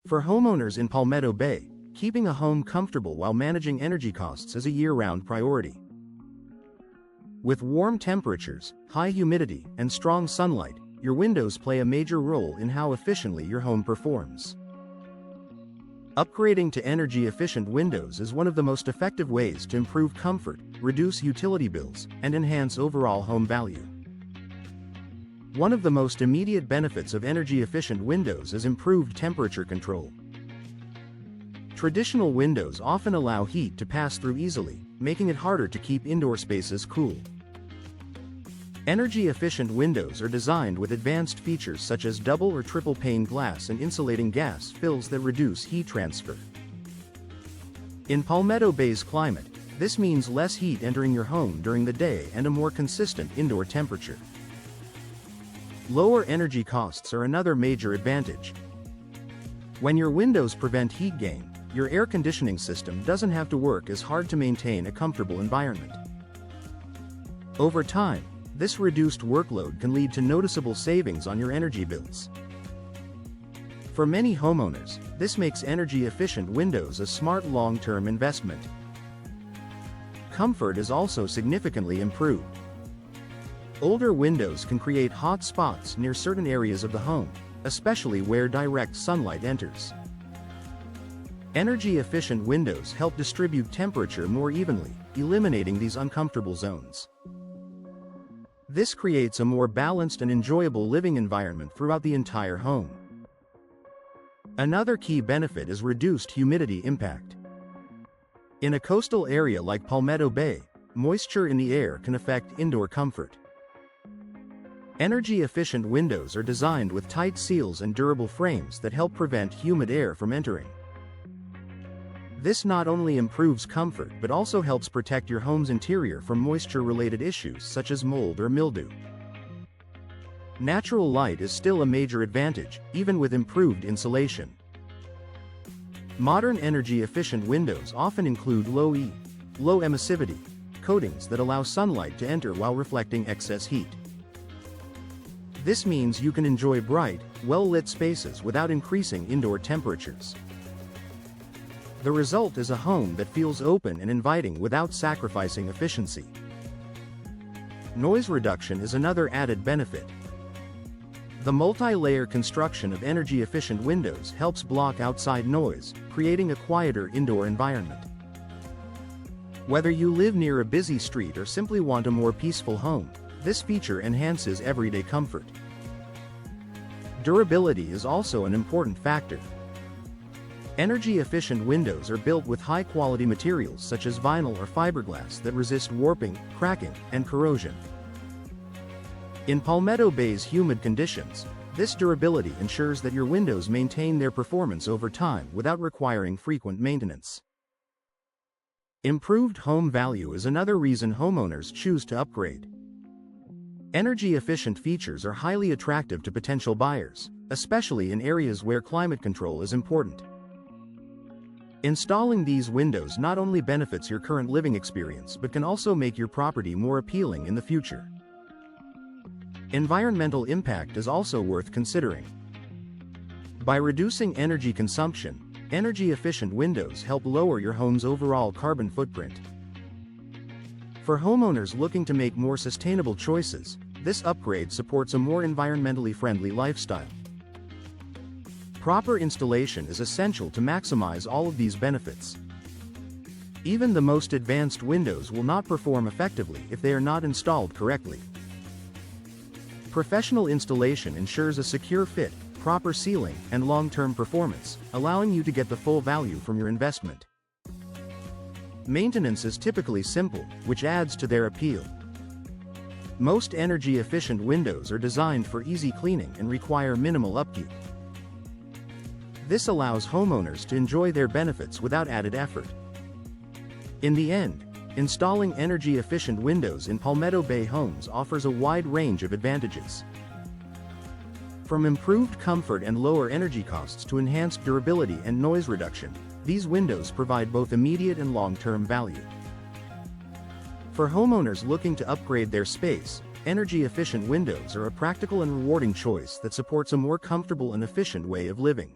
For homeowners in Palmetto Bay, keeping a home comfortable while managing energy costs is a year-round priority. With warm temperatures, high humidity, and strong sunlight, your windows play a major role in how efficiently your home performs. Upgrading to energy-efficient windows is one of the most effective ways to improve comfort, reduce utility bills, and enhance overall home value. One of the most immediate benefits of energy-efficient windows is improved temperature control. Traditional windows often allow heat to pass through easily, making it harder to keep indoor spaces cool. Energy-efficient windows are designed with advanced features such as double or triple pane glass and insulating gas fills that reduce heat transfer. In Palmetto Bay's climate, this means less heat entering your home during the day and a more consistent indoor temperature. Lower energy costs are another major advantage. When your windows prevent heat gain, your air conditioning system doesn't have to work as hard to maintain a comfortable environment. Over time, this reduced workload can lead to noticeable savings on your energy bills. For many homeowners, this makes energy-efficient windows a smart long-term investment. Comfort is also significantly improved. Older windows can create hot spots near certain areas of the home, especially where direct sunlight enters. Energy-efficient windows help distribute temperature more evenly, eliminating these uncomfortable zones. This creates a more balanced and enjoyable living environment throughout the entire home. Another key benefit is reduced humidity impact. In a coastal area like Palmetto Bay, moisture in the air can affect indoor comfort. Energy-efficient windows are designed with tight seals and durable frames that help prevent humid air from entering. This not only improves comfort but also helps protect your home's interior from moisture-related issues such as mold or mildew. Natural light is still a major advantage, even with improved insulation. Modern energy-efficient windows often include low emissivity coatings that allow sunlight to enter while reflecting excess heat. This means you can enjoy bright, well-lit spaces without increasing indoor temperatures. The result is a home that feels open and inviting without sacrificing efficiency. Noise reduction is another added benefit. The multi-layer construction of energy-efficient windows helps block outside noise, creating a quieter indoor environment. Whether you live near a busy street or simply want a more peaceful home, this feature enhances everyday comfort. Durability is also an important factor. Energy-efficient windows are built with high-quality materials such as vinyl or fiberglass that resist warping, cracking, and corrosion. In Palmetto Bay's humid conditions, this durability ensures that your windows maintain their performance over time without requiring frequent maintenance. Improved home value is another reason homeowners choose to upgrade. Energy-efficient features are highly attractive to potential buyers, especially in areas where climate control is important. Installing these windows not only benefits your current living experience but can also make your property more appealing in the future. Environmental impact is also worth considering. By reducing energy consumption, energy-efficient windows help lower your home's overall carbon footprint. For homeowners looking to make more sustainable choices, this upgrade supports a more environmentally friendly lifestyle. Proper installation is essential to maximize all of these benefits. Even the most advanced windows will not perform effectively if they are not installed correctly. Professional installation ensures a secure fit, proper sealing, and long-term performance, allowing you to get the full value from your investment. Maintenance is typically simple, which adds to their appeal. Most energy-efficient windows are designed for easy cleaning and require minimal upkeep. This allows homeowners to enjoy their benefits without added effort. In the end, installing energy-efficient windows in Palmetto Bay homes offers a wide range of advantages. From improved comfort and lower energy costs to enhanced durability and noise reduction, these windows provide both immediate and long-term value. For homeowners looking to upgrade their space, energy-efficient windows are a practical and rewarding choice that supports a more comfortable and efficient way of living.